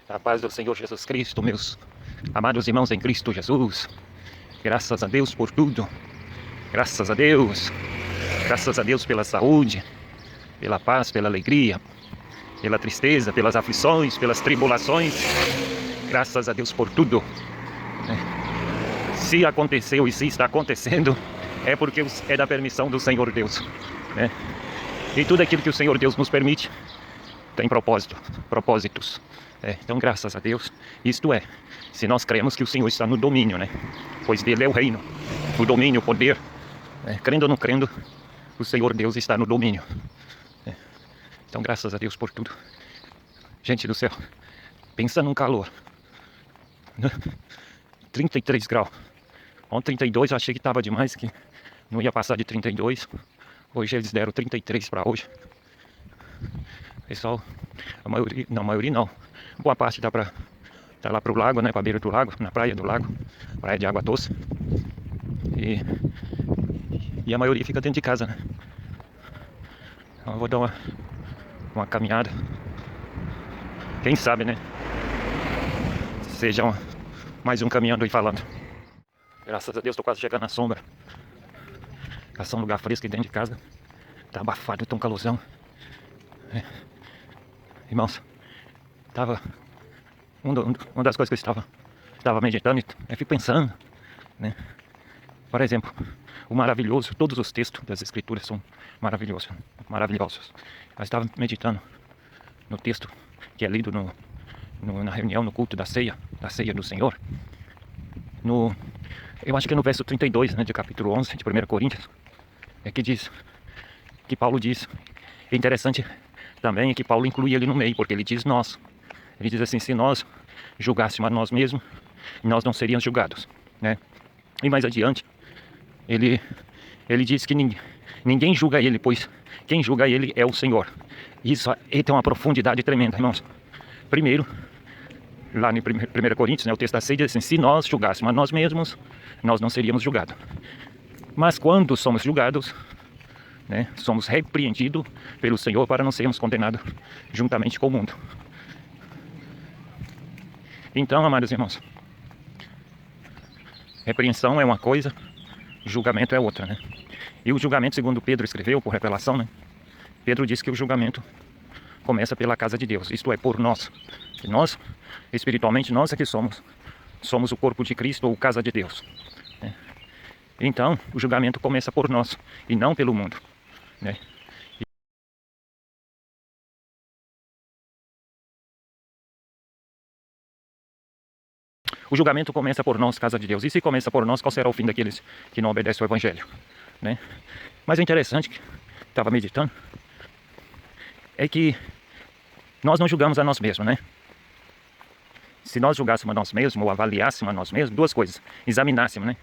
A paz do Senhor Jesus Cristo, meus amados irmãos em Cristo Jesus. Graças a Deus por tudo. Graças a Deus. Graças a Deus pela saúde, pela paz, pela alegria, pela tristeza, pelas aflições, pelas tribulações. Graças a Deus por tudo. Se aconteceu e se está acontecendo, é porque é da permissão do Senhor Deus. E tudo aquilo que o Senhor Deus nos permite tem propósitos. Então, graças a Deus, isto é, se nós cremos que o Senhor está no domínio, pois dele é o reino, o domínio, o poder, crendo ou não crendo, o Senhor Deus está no domínio. Então, graças a Deus por tudo. Gente do céu, pensa num calor, 33 graus, ontem 32, eu achei que estava demais, que não ia passar de 32, hoje eles deram 33 para hoje. Pessoal, a maioria não, boa parte tá lá pro lago, pra beira do lago, na praia do lago, praia de água doce. E a maioria fica dentro de casa, Então eu vou dar uma caminhada. Quem sabe, seja mais um caminhando e falando. Graças a Deus, tô quase chegando na sombra. Passar um lugar fresco dentro de casa. Tá abafado, tão calorzão. Irmãos, uma das coisas que eu estava meditando, eu fico pensando, Por exemplo, o maravilhoso, todos os textos das escrituras são maravilhosos. Eu estava meditando no texto que é lido na reunião, no culto da ceia do Senhor. Eu acho que é no verso 32, de capítulo 11 de 1 Coríntios, que Paulo diz, é interessante também que Paulo inclui ele no meio, porque ele diz nós. Ele diz assim, se nós julgássemos a nós mesmos, nós não seríamos julgados, E mais adiante, ele diz que ninguém julga ele, pois quem julga ele é o Senhor. Isso tem uma profundidade tremenda, irmãos. Primeiro, lá em 1 Coríntios, o texto da ceia diz assim, se nós julgássemos a nós mesmos, nós não seríamos julgados. Mas quando somos julgados, somos repreendidos pelo Senhor para não sermos condenados juntamente com o mundo. Então, amados irmãos, repreensão é uma coisa, julgamento é outra, E o julgamento, segundo Pedro escreveu por revelação, Pedro diz que o julgamento começa pela casa de Deus, isto é, por nós. E nós, espiritualmente, nós é que somos o corpo de Cristo ou casa de Deus. Então, o julgamento começa por nós e não pelo mundo, O julgamento começa por nós, casa de Deus. E se começa por nós, qual será o fim daqueles que não obedecem ao Evangelho? Mas o interessante, que estava meditando, é que nós não julgamos a nós mesmos, Se nós julgássemos a nós mesmos, ou avaliássemos a nós mesmos, duas coisas. Examinássemos,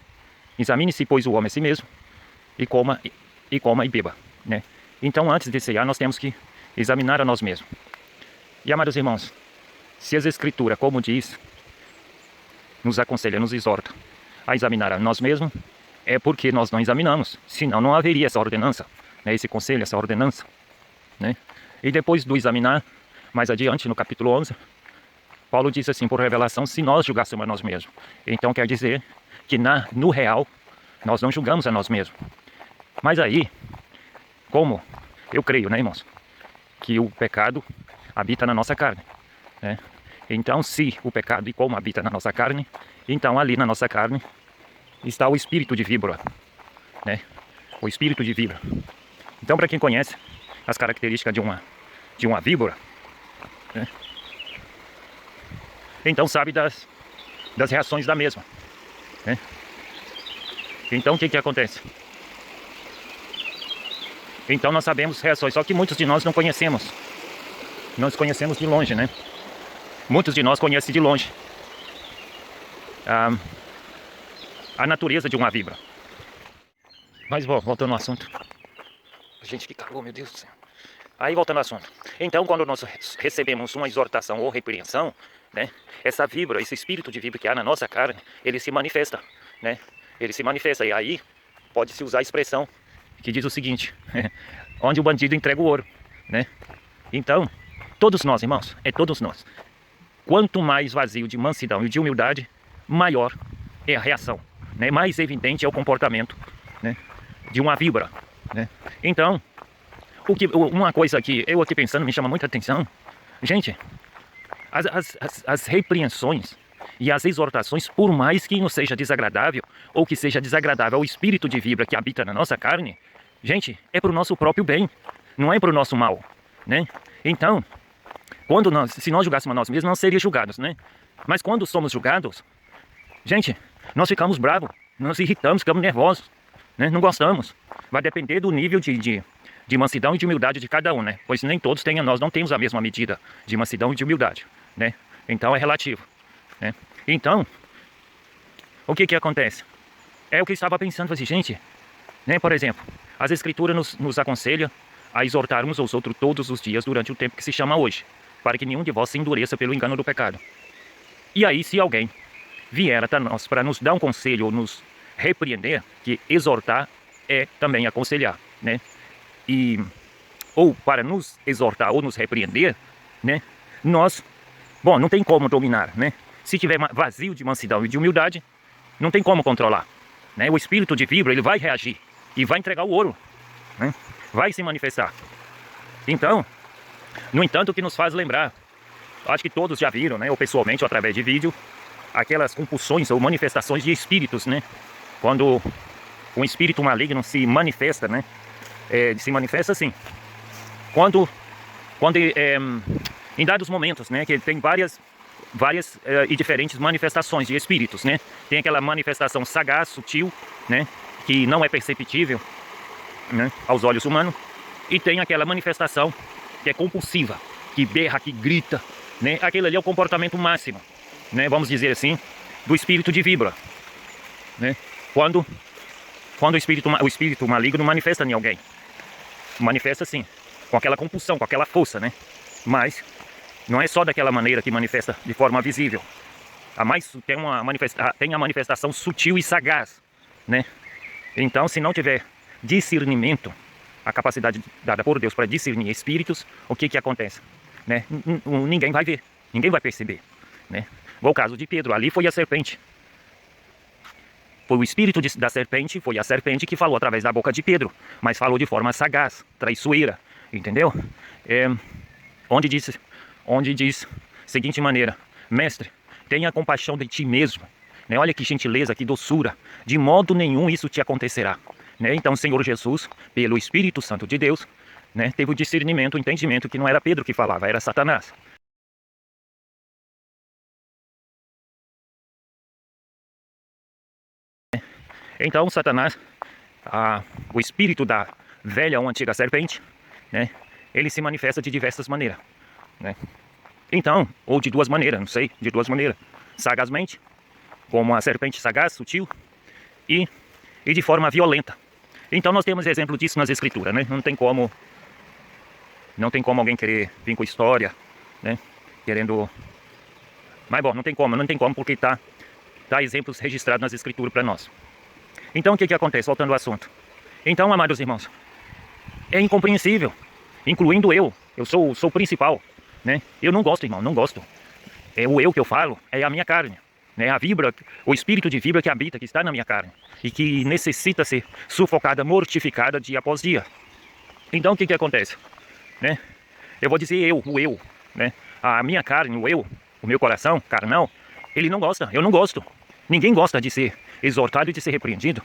Examine-se, pois, o homem a si mesmo, e coma e beba, Então, antes de ceiar, nós temos que examinar a nós mesmos. E, amados irmãos, se as Escrituras, como diz, nos aconselha, nos exorta a examinar a nós mesmos, é porque nós não examinamos, senão não haveria essa ordenança, esse conselho, essa ordenança, E depois do examinar, mais adiante no capítulo 11, Paulo diz assim, por revelação, se nós julgássemos a nós mesmos. Então quer dizer que no real, nós não julgamos a nós mesmos. Mas aí, como eu creio, irmãos, que o pecado habita na nossa carne, Então, se o pecado e como habita na nossa carne, então ali na nossa carne está o espírito de víbora, O espírito de víbora. Então, para quem conhece as características de uma víbora, então sabe das reações da mesma, Então, o que acontece? Então, nós sabemos reações, só que muitos de nós não conhecemos. Nós conhecemos de longe, Muitos de nós conhecem de longe a natureza de uma víbora. Mas voltando ao assunto. Gente, que calor, meu Deus do céu. Aí voltando ao assunto. Então, quando nós recebemos uma exortação ou repreensão, essa víbora, esse espírito de víbora que há na nossa carne, ele se manifesta, Ele se manifesta. E aí pode-se usar a expressão que diz o seguinte, onde o bandido entrega o ouro, Então, todos nós, irmãos, todos nós. quanto mais vazio de mansidão e de humildade, maior é a reação, né? Mais evidente é o comportamento, né, de uma víbora, né? Então, uma coisa que eu aqui pensando me chama muita atenção, gente, as repreensões e as exortações, por mais que nos seja desagradável, ou que seja desagradável ao espírito de víbora que habita na nossa carne, gente, é para o nosso próprio bem, não é para o nosso mal, né? Então, se nós julgássemos a nós mesmos, não seríamos julgados, né? Mas quando somos julgados, gente, nós ficamos bravos, nós irritamos, ficamos nervosos, né? Não gostamos. Vai depender do nível de mansidão e de humildade de cada um, né? Pois nem todos nós não temos a mesma medida de mansidão e de humildade, né? Então é relativo, né? Então, o que acontece? É o que eu estava pensando, assim, gente, né? Por exemplo, as escrituras nos aconselham a exortar uns aos outros todos os dias durante o tempo que se chama hoje, para que nenhum de vós se endureça pelo engano do pecado. E aí, se alguém vier até nós para nos dar um conselho ou nos repreender, que exortar é também aconselhar, né? Ou para nos exortar ou nos repreender, né? Bom, não tem como dominar, né? Se tiver vazio de mansidão e de humildade, não tem como controlar, né? O espírito de víbora, ele vai reagir e vai entregar o ouro, né? Vai se manifestar. Então, no entanto, o que nos faz lembrar, acho que todos já viram, né, ou pessoalmente ou através de vídeo, aquelas compulsões ou manifestações de espíritos, né? Quando um espírito maligno se manifesta, né? Se manifesta assim, quando em dados momentos, né, que tem várias e diferentes manifestações de espíritos, né? Tem aquela manifestação sagaz, sutil, né, que não é perceptível, né, aos olhos humanos, e tem aquela manifestação que é compulsiva, que berra, que grita, né? Aquele ali é o comportamento máximo, né, vamos dizer assim, do espírito de víbora, né? Quando o espírito maligno manifesta em alguém, manifesta assim, com aquela compulsão, com aquela força, né? Mas não é só daquela maneira que manifesta de forma visível. Tem a manifestação sutil e sagaz, né? Então, se não tiver discernimento, a capacidade dada por Deus para discernir espíritos, o que acontece, né? Ninguém vai ver, ninguém vai perceber, né? O caso de Pedro, ali foi a serpente. Foi o espírito da serpente, foi a serpente que falou através da boca de Pedro, mas falou de forma sagaz, traiçoeira, entendeu? Onde diz seguinte maneira: mestre, tenha compaixão de ti mesmo, né? Olha que gentileza, que doçura, de modo nenhum isso te acontecerá, né? Então o Senhor Jesus, pelo Espírito Santo de Deus, né, teve o discernimento, o entendimento que não era Pedro que falava, era Satanás. Então Satanás, o espírito da velha ou antiga serpente, né, ele se manifesta de diversas maneiras, né? Então, ou de duas maneiras, não sei, de duas maneiras. Sagazmente, como a serpente sagaz, sutil, e de forma violenta. Então nós temos exemplo disso nas escrituras, né? Não tem como alguém querer vir com história, né? Querendo... Mas bom, não tem como porque tá exemplos registrados nas escrituras para nós. Então o que acontece? Voltando ao assunto. Então, amados irmãos, é incompreensível, incluindo eu sou o principal, né? Eu não gosto, irmão, não gosto. É o eu que eu falo, é a minha carne, né? A víbora, o espírito de víbora que habita, que está na minha carne, e que necessita ser sufocada, mortificada dia após dia. Então o que acontece, né? Eu vou dizer o eu, né? A minha carne, o meu coração carnal, ele não gosta, eu não gosto. Ninguém gosta de ser exortado e de ser repreendido,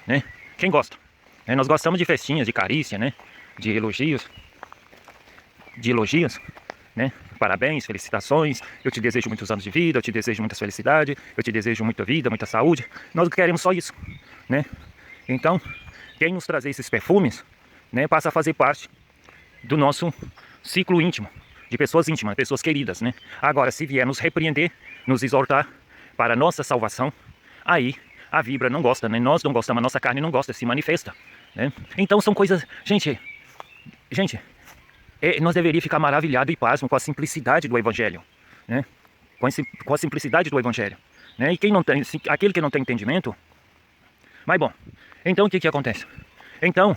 né? Quem gosta? Nós gostamos de festinhas, de carícia, né? De elogios, né? Parabéns, felicitações, eu te desejo muitos anos de vida, eu te desejo muita felicidade, eu te desejo muita vida, muita saúde. Nós queremos só isso, né? Então, quem nos trazer esses perfumes, né, passa a fazer parte do nosso ciclo íntimo, de pessoas íntimas, pessoas queridas, né? Agora, se vier nos repreender, nos exortar para a nossa salvação, aí a víbora não gosta, né? Nós não gostamos, a nossa carne não gosta, se manifesta, né? Então são coisas... Gente, nós deveríamos ficar maravilhados e pasmos com a simplicidade do Evangelho, né? Com a simplicidade do Evangelho, né? E aquele que não tem entendimento... Mas bom, então o que acontece? Então,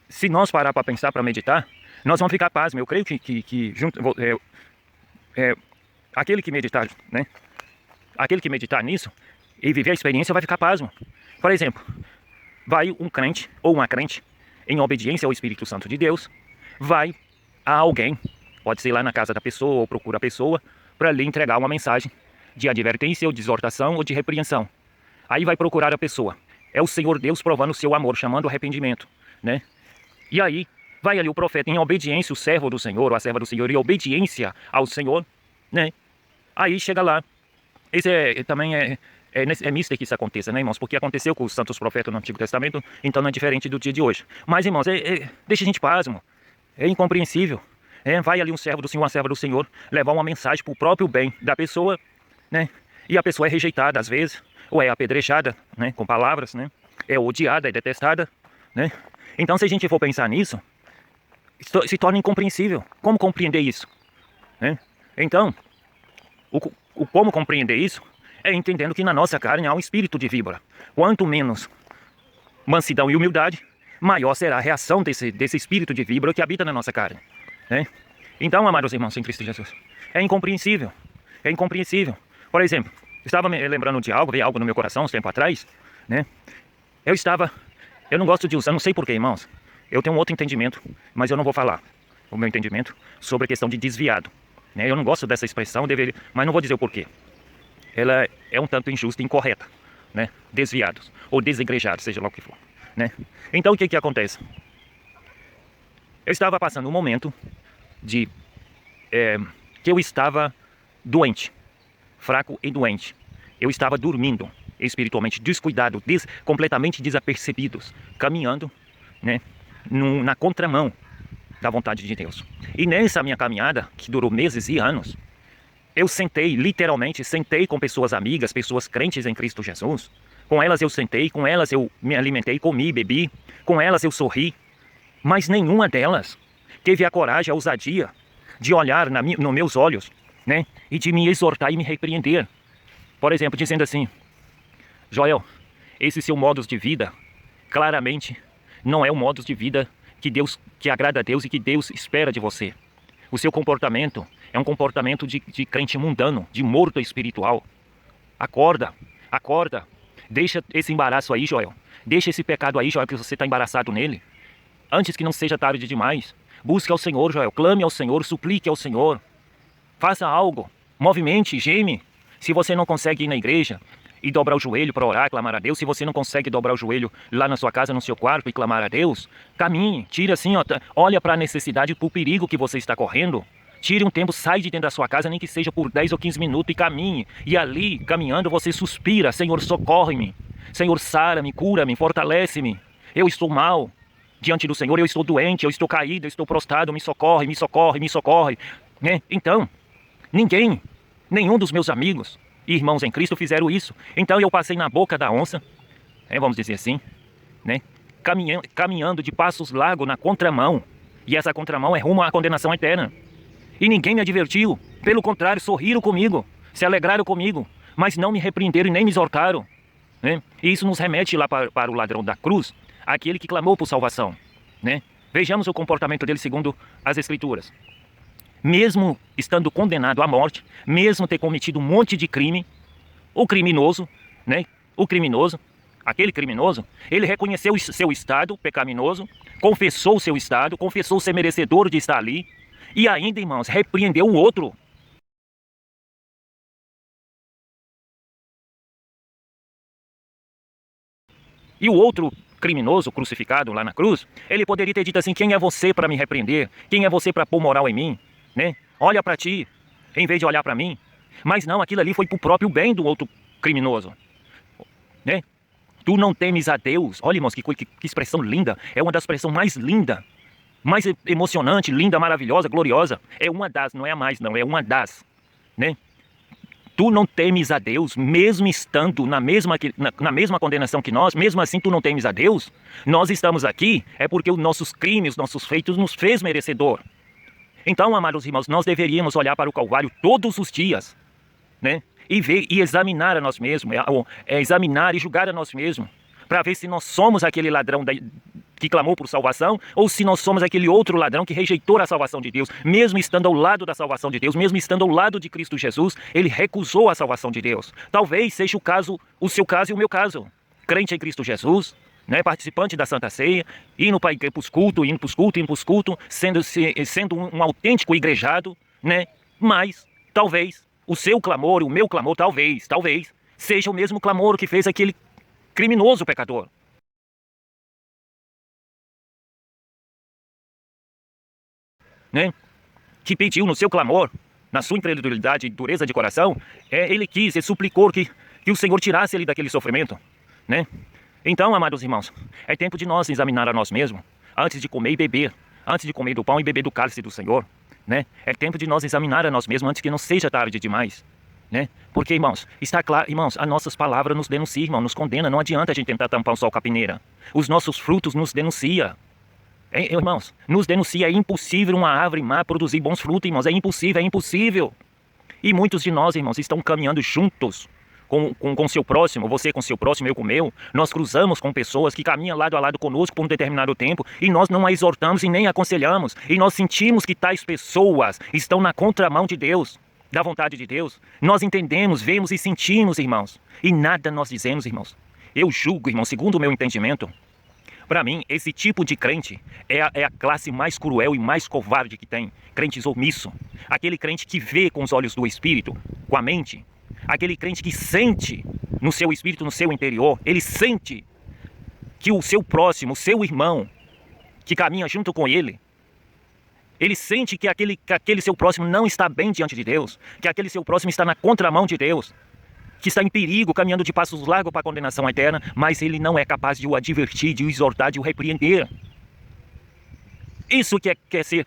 se nós parar para pensar, para meditar, nós vamos ficar pasmos. Eu creio que aquele que meditar, né? Aquele que meditar nisso e viver a experiência vai ficar pasmo. Por exemplo, vai um crente ou uma crente, em obediência ao Espírito Santo de Deus, vai a alguém, pode ser lá na casa da pessoa ou procura a pessoa, para lhe entregar uma mensagem de advertência ou de exortação ou de repreensão. Aí vai procurar a pessoa. É o Senhor Deus provando o seu amor, chamando o arrependimento, né? E aí vai ali o profeta em obediência, o servo do Senhor ou a serva do Senhor, em obediência ao Senhor, né? Aí chega lá. Esse também é misto que isso aconteça, né, irmãos? Porque aconteceu com os santos profetas no Antigo Testamento, então não é diferente do dia de hoje. Mas, irmãos, deixa a gente pasmo. É incompreensível. Vai ali um servo do Senhor, uma serva do Senhor, levar uma mensagem para o próprio bem da pessoa, né? E a pessoa é rejeitada às vezes, ou é apedrejada, né? Com palavras, né? É odiada, é detestada, né? Então, se a gente for pensar nisso, se torna incompreensível. Como compreender isso? Né? Então, como compreender isso é entendendo que na nossa carne há um espírito de víbora. Quanto menos mansidão e humildade, maior será a reação desse espírito de víbora que habita na nossa carne, né? Então, amados irmãos em Cristo Jesus, é incompreensível. É incompreensível. Por exemplo, eu estava me lembrando de algo, veio algo no meu coração uns tempo atrás, né? Eu não gosto de usar, não sei porquê, irmãos. Eu tenho um outro entendimento, mas eu não vou falar o meu entendimento sobre a questão de desviado, né? Eu não gosto dessa expressão, mas não vou dizer o porquê. Ela é um tanto injusta e incorreta, né? Desviados ou desigrejados, seja lá o que for, né? Então o que acontece? Eu estava passando um momento que eu estava doente, fraco e doente. Eu estava dormindo espiritualmente, descuidado, completamente desapercebidos, caminhando, né, na contramão da vontade de Deus. E nessa minha caminhada, que durou meses e anos, eu literalmente sentei com pessoas amigas, pessoas crentes em Cristo Jesus. Com elas eu sentei, com elas eu me alimentei, comi, bebi, com elas eu sorri. Mas nenhuma delas teve a coragem, a ousadia de olhar nos meus olhos, né, e de me exortar e me repreender. Por exemplo, dizendo assim: Joel, esse seu modo de vida, claramente, não é o modo de vida que agrada a Deus e que Deus espera de você. O seu comportamento é um comportamento de crente mundano, de morto espiritual. Acorda, acorda. Deixa esse embaraço aí, Joel. Deixa esse pecado aí, Joel, que você está embaraçado nele. Antes que não seja tarde demais. Busque ao Senhor, Joel. Clame ao Senhor, suplique ao Senhor. Faça algo. Movimente, geme. Se você não consegue ir na igreja e dobrar o joelho para orar, clamar a Deus, se você não consegue dobrar o joelho lá na sua casa, no seu quarto e clamar a Deus, caminhe, tire assim, olha para a necessidade, para o perigo que você está correndo. Tire um tempo, sai de dentro da sua casa, nem que seja por 10 ou 15 minutos e caminhe. E ali, caminhando, você suspira: Senhor, socorre-me. Senhor, sara-me, cura-me, fortalece-me. Eu estou mal diante do Senhor, eu estou doente, eu estou caído, eu estou prostrado, me socorre, me socorre, me socorre. Né? Então, nenhum dos meus amigos e irmãos em Cristo fizeram isso. Então eu passei na boca da onça, vamos dizer assim, né? Caminhando de passos largos na contramão. E essa contramão é rumo à condenação eterna. E ninguém me advertiu. Pelo contrário, sorriram comigo, se alegraram comigo, mas não me repreenderam e nem me exortaram, né? E isso nos remete lá para o ladrão da cruz, aquele que clamou por salvação, né? Vejamos o comportamento dele segundo as Escrituras. Mesmo estando condenado à morte, mesmo ter cometido um monte de crime, o criminoso, né? Aquele criminoso, ele reconheceu seu estado pecaminoso, confessou o seu estado, confessou ser merecedor de estar ali, e ainda, irmãos, repreendeu o outro. E o outro criminoso crucificado lá na cruz, ele poderia ter dito assim: quem é você para me repreender? Quem é você para pôr moral em mim? Né? Olha para ti, em vez de olhar para mim. Mas não, aquilo ali foi para o próprio bem do outro criminoso, né? Tu não temes a Deus. Olha, irmãos, que expressão linda. É uma das expressões mais lindas, mais emocionante, linda, maravilhosa, gloriosa. É uma das, não é a mais não, é uma das, né? Tu não temes a Deus, mesmo estando na mesma condenação que nós, mesmo assim tu não temes a Deus. Nós estamos aqui, é porque os nossos crimes, os nossos feitos nos fez merecedor. Então, amados irmãos, nós deveríamos olhar para o Calvário todos os dias, né? E ver e examinar a nós mesmos, examinar e julgar a nós mesmos, para ver se nós somos aquele ladrão que clamou por salvação, ou se nós somos aquele outro ladrão que rejeitou a salvação de Deus, mesmo estando ao lado da salvação de Deus, mesmo estando ao lado de Cristo Jesus, ele recusou a salvação de Deus. Talvez seja o caso, o seu caso e o meu caso. Crente em Cristo Jesus, né, participante da Santa Ceia, indo para os cultos, sendo um autêntico igrejado, né? Mas talvez o seu clamor, o meu clamor, talvez, seja o mesmo clamor que fez aquele criminoso pecador. Né? Que pediu no seu clamor, na sua incredulidade e dureza de coração, ele suplicou que o Senhor tirasse ele daquele sofrimento, né? Então, amados irmãos, é tempo de nós examinar a nós mesmos, antes de comer e beber, antes de comer do pão e beber do cálice do Senhor, né? É tempo de nós examinar a nós mesmos antes que não seja tarde demais, né? Porque, irmãos, está claro, irmãos, as nossas palavras nos denunciam, irmão, nos condena, não adianta a gente tentar tampar o sol com a peneira. Os nossos frutos nos denunciam. Irmãos, nos denuncia, é impossível uma árvore má produzir bons frutos, irmãos, é impossível. E muitos de nós, irmãos, estão caminhando juntos com seu próximo, você com seu próximo, eu com o meu. Nós cruzamos com pessoas que caminham lado a lado conosco por um determinado tempo e nós não a exortamos e nem a aconselhamos. E nós sentimos que tais pessoas estão na contramão de Deus, da vontade de Deus. Nós entendemos, vemos e sentimos, irmãos, e nada nós dizemos, irmãos. Eu julgo, irmão, segundo o meu entendimento, para mim, esse tipo de crente é a classe mais cruel e mais covarde que tem. Crentes omisso. Aquele crente que vê com os olhos do Espírito, com a mente. Aquele crente que sente no seu espírito, no seu interior, ele sente que o seu próximo, o seu irmão, que caminha junto com ele, ele sente que aquele seu próximo não está bem diante de Deus, que aquele seu próximo está na contramão de Deus, que está em perigo, caminhando de passos largos para a condenação eterna, mas ele não é capaz de o advertir, de o exortar, de o repreender. Isso que é ser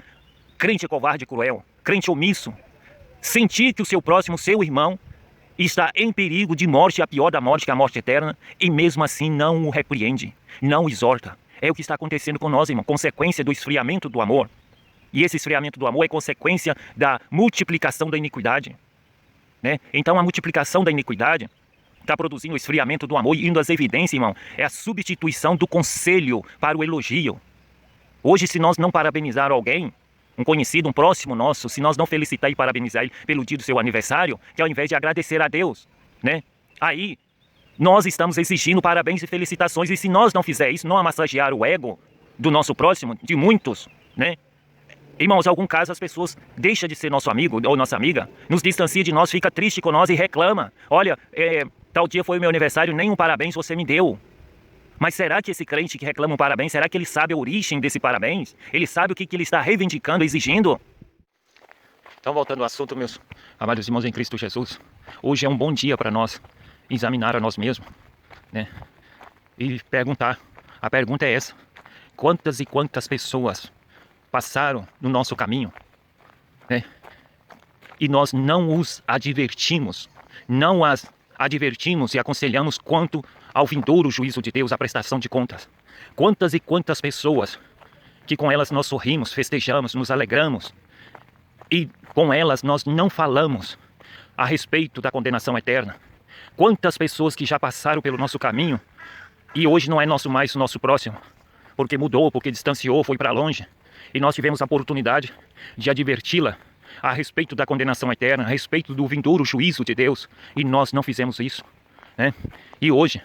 crente covarde e cruel, crente omisso. Sentir que o seu próximo, seu irmão, está em perigo de morte, a pior da morte, que é a morte eterna, e mesmo assim não o repreende, não o exorta. É o que está acontecendo com nós, irmão, consequência do esfriamento do amor. E esse esfriamento do amor é consequência da multiplicação da iniquidade, né? Então a multiplicação da iniquidade está produzindo o esfriamento do amor, e indo às evidências, irmão, é a substituição do conselho para o elogio. Hoje, se nós não parabenizar alguém, um conhecido, um próximo nosso, se nós não felicitar e parabenizar ele pelo dia do seu aniversário, que ao invés de agradecer a Deus, né? Aí, nós estamos exigindo parabéns e felicitações, e se nós não fizer isso, não amassagear o ego do nosso próximo, de muitos, né? Irmãos, em algum caso as pessoas deixam de ser nosso amigo ou nossa amiga, nos distancia de nós, fica triste com nós e reclama. Olha, tal dia foi o meu aniversário, nem um parabéns você me deu. Mas será que esse crente que reclama um parabéns, será que ele sabe a origem desse parabéns? Ele sabe o que ele está reivindicando, exigindo? Então, voltando ao assunto, meus amados irmãos em Cristo Jesus, hoje é um bom dia para nós examinar a nós mesmos, né? E perguntar, a pergunta é essa: quantas e quantas pessoas passaram no nosso caminho, né? E nós não os advertimos, não as advertimos e aconselhamos quanto ao vindouro juízo de Deus, a prestação de contas. Quantas e quantas pessoas que com elas nós sorrimos, festejamos, nos alegramos, e com elas nós não falamos a respeito da condenação eterna. Quantas pessoas que já passaram pelo nosso caminho e hoje não é mais nosso próximo, porque mudou, porque distanciou, foi para longe, e nós tivemos a oportunidade de adverti-la a respeito da condenação eterna, a respeito do vindouro juízo de Deus, e nós não fizemos isso, né? E hoje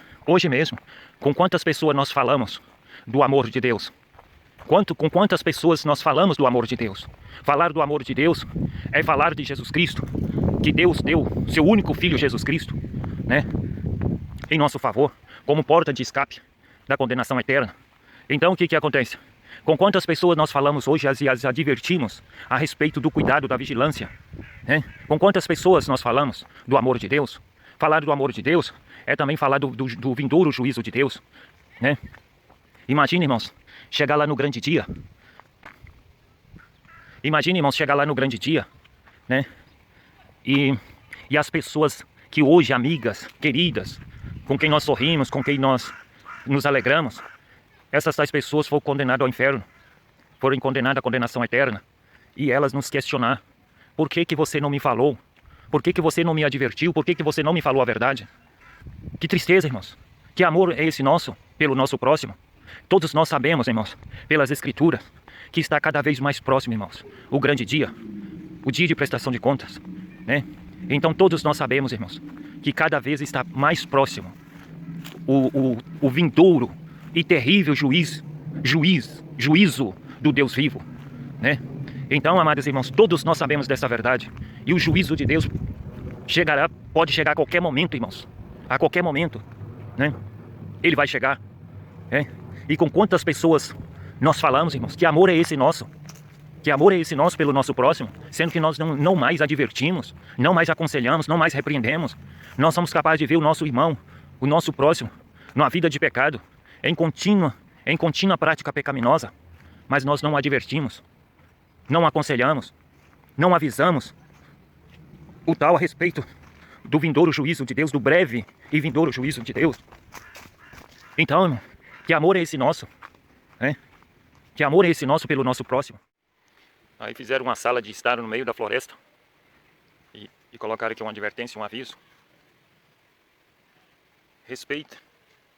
mesmo, com quantas pessoas nós falamos do amor de Deus? Com quantas pessoas nós falamos do amor de Deus? Falar do amor de Deus é falar de Jesus Cristo, que Deus deu seu único Filho Jesus Cristo, né, em nosso favor, como porta de escape da condenação eterna. Então o que acontece? Com quantas pessoas nós falamos hoje e as advertimos a respeito do cuidado, da vigilância, né? Com quantas pessoas nós falamos do amor de Deus? Falar do amor de Deus é também falar do vindouro juízo de Deus, né? Imagine, irmãos, chegar lá no grande dia. Imagine, irmãos, chegar lá no grande dia, né? E as pessoas que hoje, amigas, queridas, com quem nós sorrimos, com quem nós nos alegramos, essas tais pessoas foram condenadas ao inferno, foram condenadas à condenação eterna, e elas nos questionar: por que você não me falou? Por que você não me advertiu? Por que você não me falou a verdade? Que tristeza, irmãos. Que amor é esse nosso pelo nosso próximo? Todos nós sabemos, irmãos, pelas Escrituras, que está cada vez mais próximo, irmãos, o grande dia, o dia de prestação de contas, né? Então todos nós sabemos, irmãos, que cada vez está mais próximo o vindouro e terrível juízo do Deus vivo, né? Então, amados irmãos, todos nós sabemos dessa verdade, e o juízo de Deus pode chegar a qualquer momento, irmãos, a qualquer momento, né? Ele vai chegar, né? E com quantas pessoas nós falamos, irmãos, que amor é esse nosso? Que amor é esse nosso pelo nosso próximo, sendo que nós não mais advertimos, não mais aconselhamos, não mais repreendemos. Nós somos capazes de ver o nosso irmão, o nosso próximo, numa vida de pecado, em contínua prática pecaminosa, mas nós não advertimos, não aconselhamos, não avisamos o tal a respeito do vindouro juízo de Deus, do breve e vindouro juízo de Deus. Então, irmão, que amor é esse nosso, né? Que amor é esse nosso pelo nosso próximo? Aí fizeram uma sala de estar no meio da floresta e colocaram aqui uma advertência, um aviso. Respeita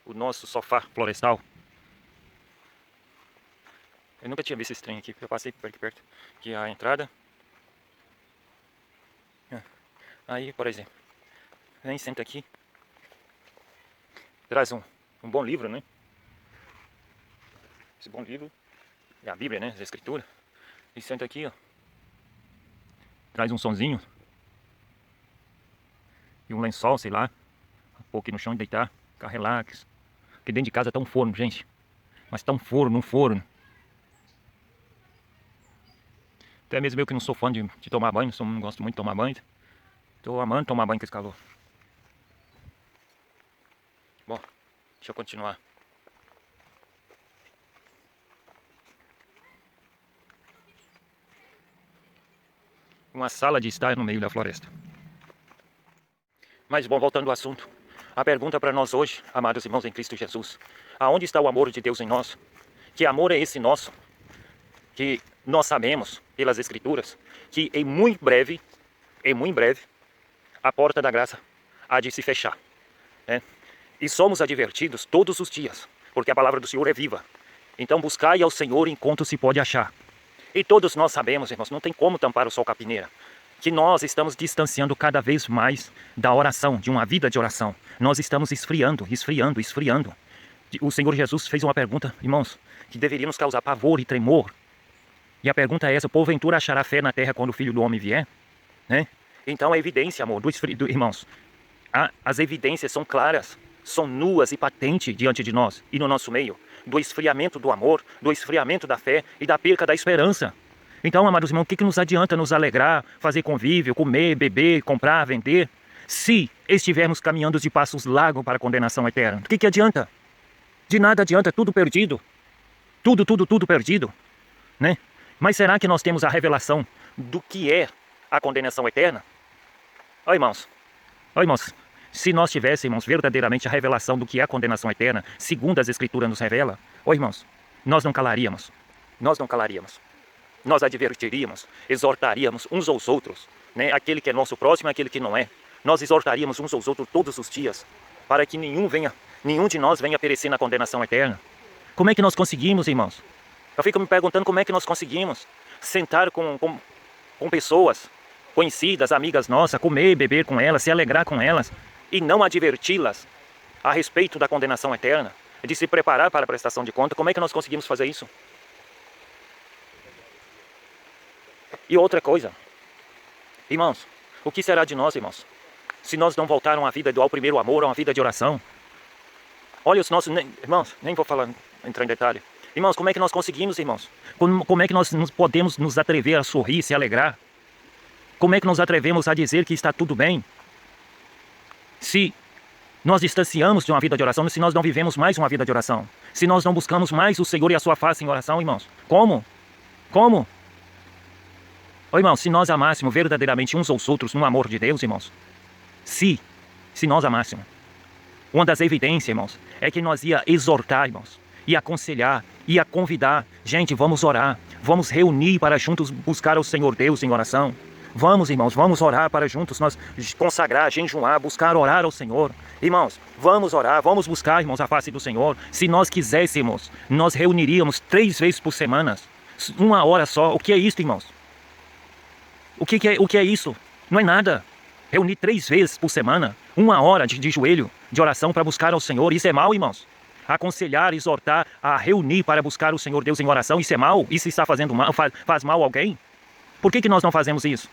o nosso sofá florestal. Eu nunca tinha visto esse trem aqui, eu passei por aqui perto. Aqui é a entrada. Aí, por exemplo, vem, senta aqui. Traz um bom livro, né? Esse bom livro é a Bíblia, né? As Escrituras. E senta aqui, ó. Traz um sonzinho. E um lençol, sei lá. Pôr aqui no chão e deitar. Ficar relax. Porque dentro de casa tá um forno, gente. Mas tá um forno. Até mesmo eu que não sou fã de tomar banho. Não gosto muito de tomar banho. Tô amando tomar banho com esse calor. Bom, deixa eu continuar. Uma sala de estar no meio da floresta. Mas bom, voltando ao assunto. A pergunta para nós hoje, amados irmãos em Cristo Jesus. Aonde está o amor de Deus em nós? Que amor é esse nosso? Que nós sabemos, pelas Escrituras, que em muito breve, a porta da graça há de se fechar, né? E somos advertidos todos os dias, porque a palavra do Senhor é viva. Então buscai ao Senhor enquanto se pode achar. E todos nós sabemos, irmãos, não tem como tampar o sol com a peneira, que nós estamos distanciando cada vez mais da oração, de uma vida de oração. Nós estamos esfriando. O Senhor Jesus fez uma pergunta, irmãos, que deveria nos causar pavor e tremor. E a pergunta é essa: porventura achará fé na terra quando o Filho do Homem vier? Né? Então a evidência, amor, irmãos, as evidências são claras, são nuas e patentes diante de nós e no nosso meio, do esfriamento do amor, do esfriamento da fé e da perca da esperança. Então, amados irmãos, o que nos adianta nos alegrar, fazer convívio, comer, beber, comprar, vender, se estivermos caminhando de passos largos para a condenação eterna? O que adianta? De nada adianta, tudo perdido. Tudo perdido, né? Mas será que nós temos a revelação do que é a condenação eterna? Ó irmãos, se nós tivéssemos verdadeiramente a revelação do que é a condenação eterna, segundo as Escrituras nos revela, ó irmãos, nós não calaríamos. Nós advertiríamos, exortaríamos uns aos outros, né? Aquele que é nosso próximo e aquele que não é. Nós exortaríamos uns aos outros todos os dias, para que nenhum de nós venha perecer na condenação eterna. Como é que nós conseguimos, irmãos? Eu fico me perguntando como é que nós conseguimos sentar com pessoas conhecidas, amigas nossas, comer, beber com elas, se alegrar com elas e não adverti-las a respeito da condenação eterna, de se preparar para a prestação de conta. Como é que nós conseguimos fazer isso? E outra coisa, irmãos, o que será de nós, irmãos, se nós não voltarmos à vida ao primeiro amor, a uma vida de oração? Olha os nossos, irmãos, nem vou entrar em detalhe. Irmãos, como é que nós conseguimos, irmãos? Como é que nós podemos nos atrever a sorrir, se alegrar? Como é que nos atrevemos a dizer que está tudo bem? Se nós distanciamos de uma vida de oração, se nós não vivemos mais uma vida de oração, se nós não buscamos mais o Senhor e a sua face em oração, irmãos, como? Ô irmãos, se nós amássemos verdadeiramente uns aos outros no amor de Deus, irmãos, se nós amássemos, uma das evidências, irmãos, é que nós ia exortar, irmãos, ia aconselhar, ia convidar, gente, vamos orar, vamos reunir para juntos buscar o Senhor Deus em oração, Vamos, irmãos, vamos orar para juntos nós consagrar, jejuar, buscar orar ao Senhor. Irmãos, vamos orar, vamos buscar, irmãos, a face do Senhor. Se nós quiséssemos, nós reuniríamos 3 vezes por semana, 1 hora só. O que é isso, irmãos? O que é isso? Não é nada. Reunir 3 vezes por semana, 1 hora de joelho, de oração para buscar ao Senhor. Isso é mal, irmãos? Aconselhar, exortar, a reunir para buscar o Senhor Deus em oração, isso é mal? Isso está fazendo mal? Faz mal a alguém? Por que nós não fazemos isso?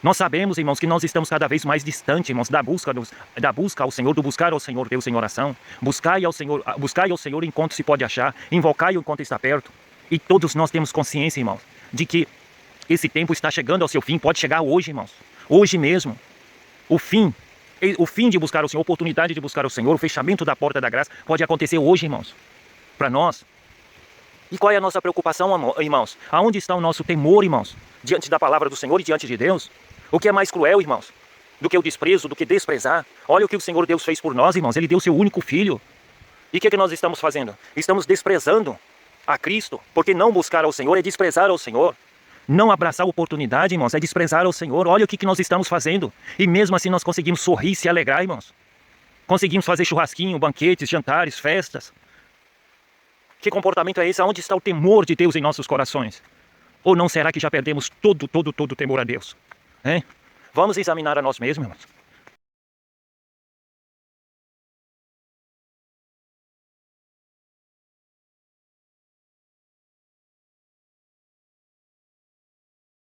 Nós sabemos, irmãos, que nós estamos cada vez mais distantes, irmãos, da busca ao Senhor, do buscar ao Senhor Deus em oração. Buscai ao Senhor enquanto se pode achar, invocai-o enquanto está perto. E todos nós temos consciência, irmãos, de que esse tempo está chegando ao seu fim, pode chegar hoje, irmãos. Hoje mesmo. O fim de buscar o Senhor, a oportunidade de buscar o Senhor, o fechamento da porta da graça, pode acontecer hoje, irmãos. Para nós. E qual é a nossa preocupação, irmãos? Aonde está o nosso temor, irmãos? Diante da palavra do Senhor e diante de Deus? O que é mais cruel, irmãos? Do que o desprezo, do que desprezar? Olha o que o Senhor Deus fez por nós, irmãos. Ele deu seu único filho. E o que nós estamos fazendo? Estamos desprezando a Cristo. Porque não buscar ao Senhor é desprezar ao Senhor. Não abraçar a oportunidade, irmãos, é desprezar ao Senhor. Olha o que nós estamos fazendo. E mesmo assim nós conseguimos sorrir, se alegrar, irmãos. Conseguimos fazer churrasquinho, banquetes, jantares, festas. Que comportamento é esse? Aonde está o temor de Deus em nossos corações? Ou não será que já perdemos todo o temor a Deus? Vamos examinar a nós mesmos, irmãos.